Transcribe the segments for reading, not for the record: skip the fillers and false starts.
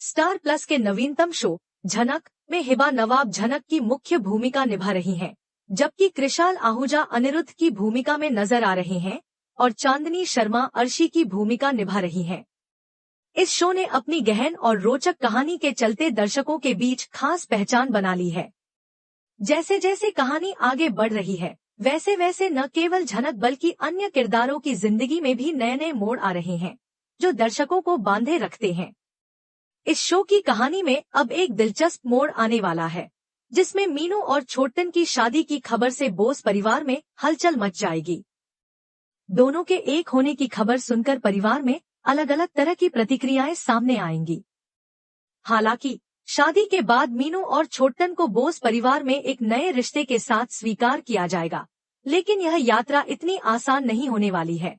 Star plus के नवीनतम show झनक में हिबा नवाब झनक की मुख्य भूमिका निभा रही हैं, जबकि कृषाल आहूजा अनिरुद्ध की भूमिका में नजर आ रहे हैं और चांदनी शर्मा अर्शी की भूमिका निभा रही हैं। इस शो ने अपनी गहन और रोचक कहानी के चलते दर्शकों के बीच खास पहचान बना ली है। जैसे जैसे कहानी आगे बढ़ रही है, वैसे वैसे न केवल झनक बल्कि अन्य किरदारों की जिंदगी में भी नए नए मोड़ आ रहे हैं, जो दर्शकों को बांधे रखते हैं। इस शो की कहानी में अब एक दिलचस्प मोड़ आने वाला है, जिसमें मीनू और छोटन की शादी की खबर से बोस परिवार में हलचल मच जाएगी। दोनों के एक होने की खबर सुनकर परिवार में अलग अलग तरह की प्रतिक्रियाएं सामने आएंगी। हालांकि शादी के बाद मीनू और छोटन को बोस परिवार में एक नए रिश्ते के साथ स्वीकार किया जाएगा, लेकिन यह यात्रा इतनी आसान नहीं होने वाली है।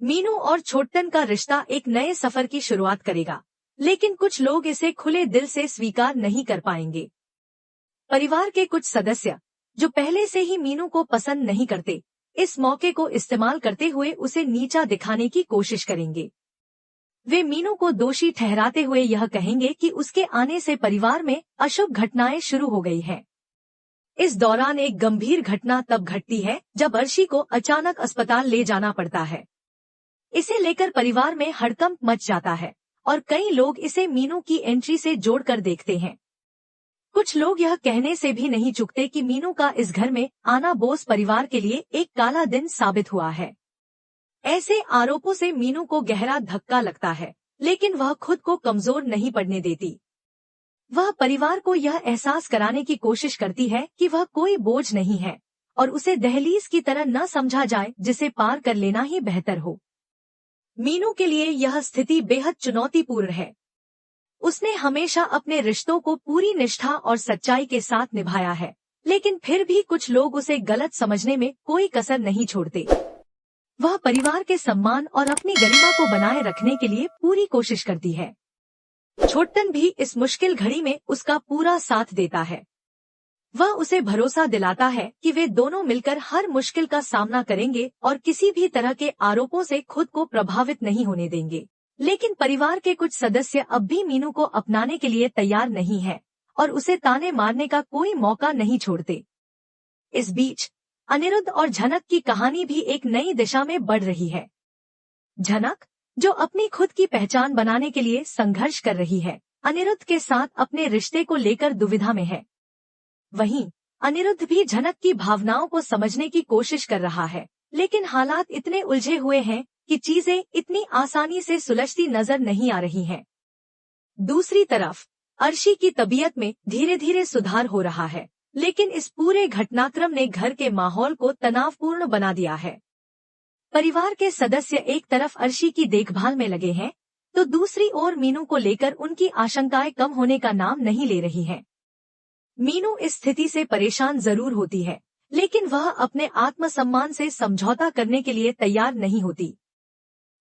मीनू और छोटन का रिश्ता एक नए सफर की शुरुआत करेगा, लेकिन कुछ लोग इसे खुले दिल से स्वीकार नहीं कर पाएंगे। परिवार के कुछ सदस्य, जो पहले से ही मीनू को पसंद नहीं करते, इस मौके को इस्तेमाल करते हुए उसे नीचा दिखाने की कोशिश करेंगे। वे मीनू को दोषी ठहराते हुए यह कहेंगे कि उसके आने से परिवार में अशुभ घटनाएं शुरू हो गई हैं। इस दौरान एक गंभीर घटना तब घटती है जब अर्शी को अचानक अस्पताल ले जाना पड़ता है। इसे लेकर परिवार में हड़कंप मच जाता है और कई लोग इसे मीनू की एंट्री से जोड़कर देखते हैं। कुछ लोग यह कहने से भी नहीं चूकते कि मीनू का इस घर में आना बोस परिवार के लिए एक काला दिन साबित हुआ है। ऐसे आरोपों से मीनू को गहरा धक्का लगता है, लेकिन वह खुद को कमजोर नहीं पड़ने देती। वह परिवार को यह एहसास कराने की कोशिश करती है कि वह कोई बोझ नहीं है और उसे दहलीज की तरह न समझा जाए जिसे पार कर लेना ही बेहतर हो। मीनू के लिए यह स्थिति बेहद चुनौतीपूर्ण है। उसने हमेशा अपने रिश्तों को पूरी निष्ठा और सच्चाई के साथ निभाया है, लेकिन फिर भी कुछ लोग उसे गलत समझने में कोई कसर नहीं छोड़ते। वह परिवार के सम्मान और अपनी गरिमा को बनाए रखने के लिए पूरी कोशिश करती है। छोटन भी इस मुश्किल घड़ी में उसका पूरा साथ देता है। वह उसे भरोसा दिलाता है कि वे दोनों मिलकर हर मुश्किल का सामना करेंगे और किसी भी तरह के आरोपों से खुद को प्रभावित नहीं होने देंगे। लेकिन परिवार के कुछ सदस्य अब भी मीनू को अपनाने के लिए तैयार नहीं है और उसे ताने मारने का कोई मौका नहीं छोड़ते। इस बीच अनिरुद्ध और झनक की कहानी भी एक नई दिशा में बढ़ रही है। झनक, जो अपनी खुद की पहचान बनाने के लिए संघर्ष कर रही है, अनिरुद्ध के साथ अपने रिश्ते को लेकर दुविधा में है। वहीं अनिरुद्ध भी झनक की भावनाओं को समझने की कोशिश कर रहा है, लेकिन हालात इतने उलझे हुए हैं कि चीजें इतनी आसानी से सुलझती नजर नहीं आ रही हैं। दूसरी तरफ अर्शी की तबीयत में धीरे धीरे सुधार हो रहा है, लेकिन इस पूरे घटनाक्रम ने घर के माहौल को तनावपूर्ण बना दिया है। परिवार के सदस्य एक तरफ अर्शी की देखभाल में लगे हैं, तो दूसरी ओर मीनू को लेकर उनकी आशंकाएं कम होने का नाम नहीं ले रही हैं। मीनू इस स्थिति से परेशान जरूर होती है, लेकिन वह अपने आत्मसम्मान से समझौता करने के लिए तैयार नहीं होती।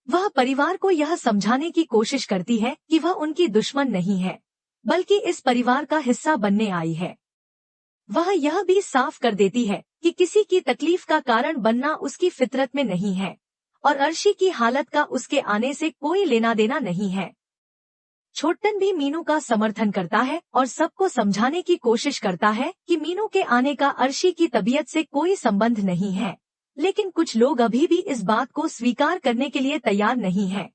वह परिवार को यह समझाने की कोशिश करती है कि वह उनकी दुश्मन नहीं है, बल्कि इस परिवार का हिस्सा बनने आई है। वह यह भी साफ कर देती है कि किसी की तकलीफ का कारण बनना उसकी फितरत में नहीं है और अर्शी की हालत का उसके आने से कोई लेना देना नहीं है। छोटन भी मीनू का समर्थन करता है और सबको समझाने की कोशिश करता है कि मीनू के आने का अर्शी की तबीयत से कोई संबंध नहीं है, लेकिन कुछ लोग अभी भी इस बात को स्वीकार करने के लिए तैयार नहीं हैं।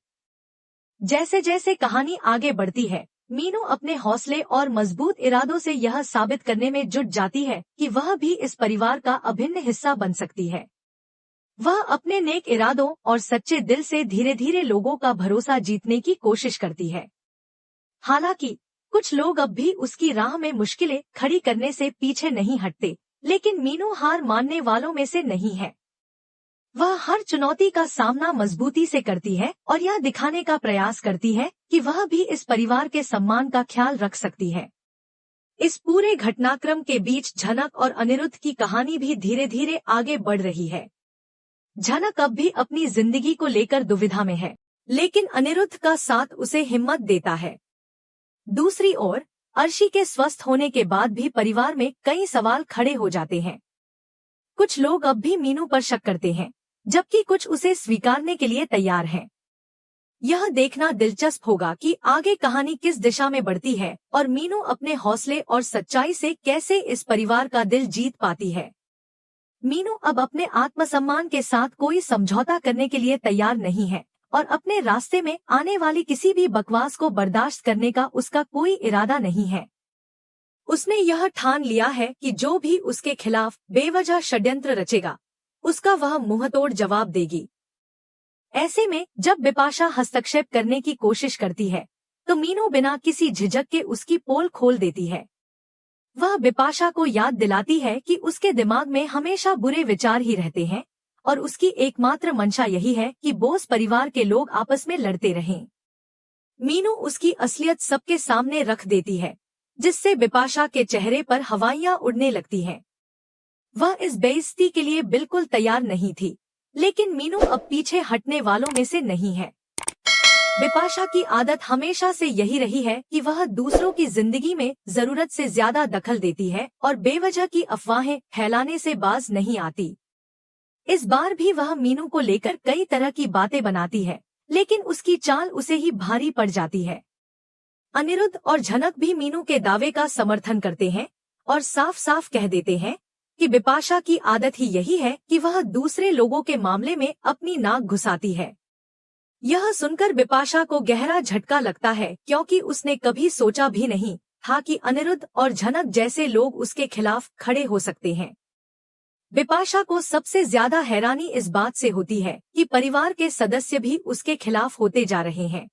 जैसे जैसे कहानी आगे बढ़ती है, मीनू अपने हौसले और मजबूत इरादों से यह साबित करने में जुट जाती है कि वह भी इस परिवार का अभिन्न हिस्सा बन सकती है। वह अपने नेक इरादों और सच्चे दिल से धीरे धीरे लोगों का भरोसा जीतने की कोशिश करती है। हालांकि कुछ लोग अब भी उसकी राह में मुश्किलें खड़ी करने से पीछे नहीं हटते, लेकिन मीनू हार मानने वालों में से नहीं है। वह हर चुनौती का सामना मजबूती से करती है और यह दिखाने का प्रयास करती है कि वह भी इस परिवार के सम्मान का ख्याल रख सकती है। इस पूरे घटनाक्रम के बीच झनक और अनिरुद्ध की कहानी भी धीरे धीरे आगे बढ़ रही है। झनक अब भी अपनी जिंदगी को लेकर दुविधा में है, लेकिन अनिरुद्ध का साथ उसे हिम्मत देता है। दूसरी ओर अर्शी के स्वस्थ होने के बाद भी परिवार में कई सवाल खड़े हो जाते हैं। कुछ लोग अब भी मीनू पर शक करते हैं, जबकि कुछ उसे स्वीकारने के लिए तैयार हैं। यह देखना दिलचस्प होगा कि आगे कहानी किस दिशा में बढ़ती है और मीनू अपने हौसले और सच्चाई से कैसे इस परिवार का दिल जीत पाती है। मीनू अब अपने आत्मसम्मान के साथ कोई समझौता करने के लिए तैयार नहीं है और अपने रास्ते में आने वाली किसी भी बकवास को बर्दाश्त करने का उसका कोई इरादा नहीं है। उसने यह ठान लिया है कि जो भी उसके खिलाफ बेवजह षड्यंत्र रचेगा, उसका वह मुंहतोड़ जवाब देगी। ऐसे में जब बिपाशा हस्तक्षेप करने की कोशिश करती है, तो मीनू बिना किसी झिझक के उसकी पोल खोल देती है। वह बिपाशा को याद दिलाती है कि उसके दिमाग में हमेशा बुरे विचार ही रहते हैं और उसकी एकमात्र मंशा यही है कि बोस परिवार के लोग आपस में लड़ते रहें। मीनू उसकी असलियत सबके सामने रख देती है, जिससे बिपाशा के चेहरे पर हवाइयां उड़ने लगती हैं। वह इस बेइज्जती के लिए बिल्कुल तैयार नहीं थी, लेकिन मीनू अब पीछे हटने वालों में से नहीं है। बिपाशा की आदत हमेशा से यही रही है कि वह दूसरों की जिंदगी में जरूरत से ज्यादा दखल देती है और बेवजह की अफवाहें फैलाने से बाज नहीं आती। इस बार भी वह मीनू को लेकर कई तरह की बातें बनाती है, लेकिन उसकी चाल उसे ही भारी पड़ जाती है। अनिरुद्ध और झनक भी मीनू के दावे का समर्थन करते हैं और साफ साफ कह देते हैं कि बिपाशा की आदत ही यही है कि वह दूसरे लोगों के मामले में अपनी नाक घुसाती है। यह सुनकर बिपाशा को गहरा झटका लगता है, क्योंकि उसने कभी सोचा भी नहीं था कि अनिरुद्ध और झनक जैसे लोग उसके खिलाफ खड़े हो सकते हैं। बिपाशा को सबसे ज्यादा हैरानी इस बात से होती है कि परिवार के सदस्य भी उसके खिलाफ होते जा रहे हैं।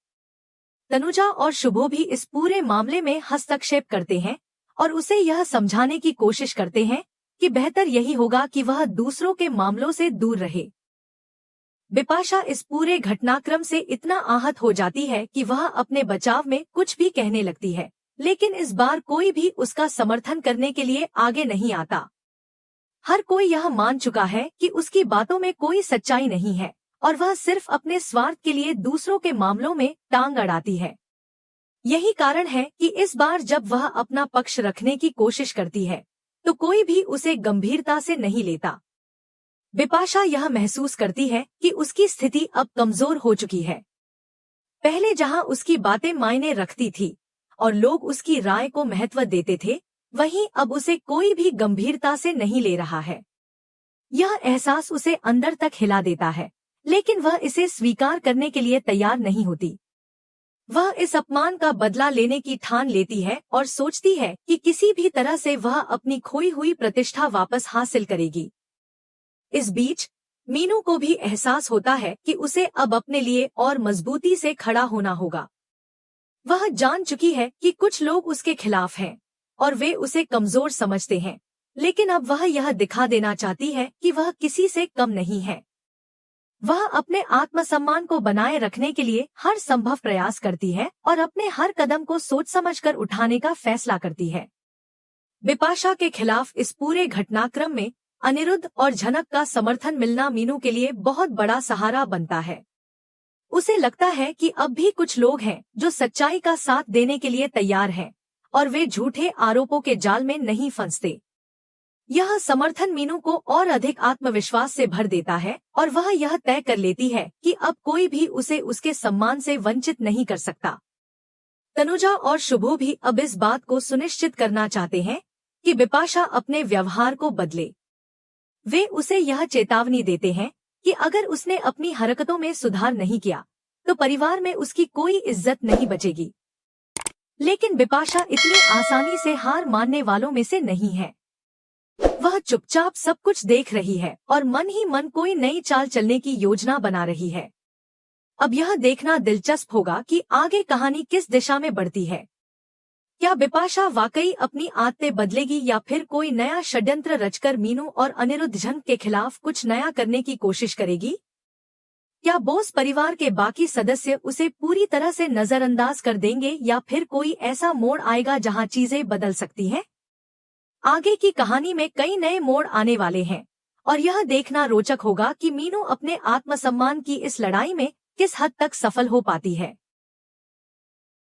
तनुजा और शुभो भी इस पूरे मामले में हस्तक्षेप करते हैं और उसे यह समझाने की कोशिश करते हैं कि बेहतर यही होगा कि वह दूसरों के मामलों से दूर रहे। बिपाशा इस पूरे घटनाक्रम से इतना आहत हो जाती है कि वह अपने बचाव में कुछ भी कहने लगती है, लेकिन इस बार कोई भी उसका समर्थन करने के लिए आगे नहीं आता। हर कोई यह मान चुका है कि उसकी बातों में कोई सच्चाई नहीं है और वह सिर्फ अपने स्वार्थ के लिए दूसरों के मामलों में टांग अड़ाती है। यही कारण है कि इस बार जब वह अपना पक्ष रखने की कोशिश करती है, तो कोई भी उसे गंभीरता से नहीं लेता। बिपाशा यह महसूस करती है कि उसकी स्थिति अब कमजोर हो चुकी है। पहले जहां उसकी बातें मायने रखती थी और लोग उसकी राय को महत्व देते थे, वहीं अब उसे कोई भी गंभीरता से नहीं ले रहा है। यह एहसास उसे अंदर तक हिला देता है, लेकिन वह इसे स्वीकार करने के लिए तैयार नहीं होती। वह इस अपमान का बदला लेने की ठान लेती है और सोचती है कि किसी भी तरह से वह अपनी खोई हुई प्रतिष्ठा वापस हासिल करेगी। इस बीच मीनू को भी एहसास होता है कि उसे अब अपने लिए और मजबूती से खड़ा होना होगा। वह जान चुकी है कि कुछ लोग उसके खिलाफ हैं और वे उसे कमजोर समझते हैं, लेकिन अब वह यह दिखा देना चाहती है कि वह किसी से कम नहीं है। वह अपने आत्मसम्मान को बनाए रखने के लिए हर संभव प्रयास करती है और अपने हर कदम को सोच समझकर उठाने का फैसला करती है। बिपाशा के खिलाफ इस पूरे घटनाक्रम में अनिरुद्ध और झनक का समर्थन मिलना मीनू के लिए बहुत बड़ा सहारा बनता है। उसे लगता है कि अब भी कुछ लोग हैं जो सच्चाई का साथ देने के लिए तैयार हैं और वे झूठे आरोपों के जाल में नहीं फंसते। यह समर्थन मीनू को और अधिक आत्मविश्वास से भर देता है और वह यह तय कर लेती है कि अब कोई भी उसे उसके सम्मान से वंचित नहीं कर सकता। तनुजा और शुभो भी अब इस बात को सुनिश्चित करना चाहते हैं कि बिपाशा अपने व्यवहार को बदले। वे उसे यह चेतावनी देते हैं कि अगर उसने अपनी हरकतों में सुधार नहीं किया, तो परिवार में उसकी कोई इज्जत नहीं बचेगी। लेकिन बिपाशा इतनी आसानी से हार मानने वालों में से नहीं है। वह चुपचाप सब कुछ देख रही है और मन ही मन कोई नई चाल चलने की योजना बना रही है। अब यह देखना दिलचस्प होगा कि आगे कहानी किस दिशा में बढ़ती है। क्या बिपाशा वाकई अपनी आदतें बदलेगी या फिर कोई नया षड्यंत्र रचकर मीनू और अनिरुद्ध झन के खिलाफ कुछ नया करने की कोशिश करेगी? क्या बोस परिवार के बाकी सदस्य उसे पूरी तरह से नजरअंदाज कर देंगे या फिर कोई ऐसा मोड़ आएगा जहां चीजें बदल सकती हैं? आगे की कहानी में कई नए मोड़ आने वाले हैं और यह देखना रोचक होगा कि मीनू अपने आत्मसम्मान की इस लड़ाई में किस हद तक सफल हो पाती है।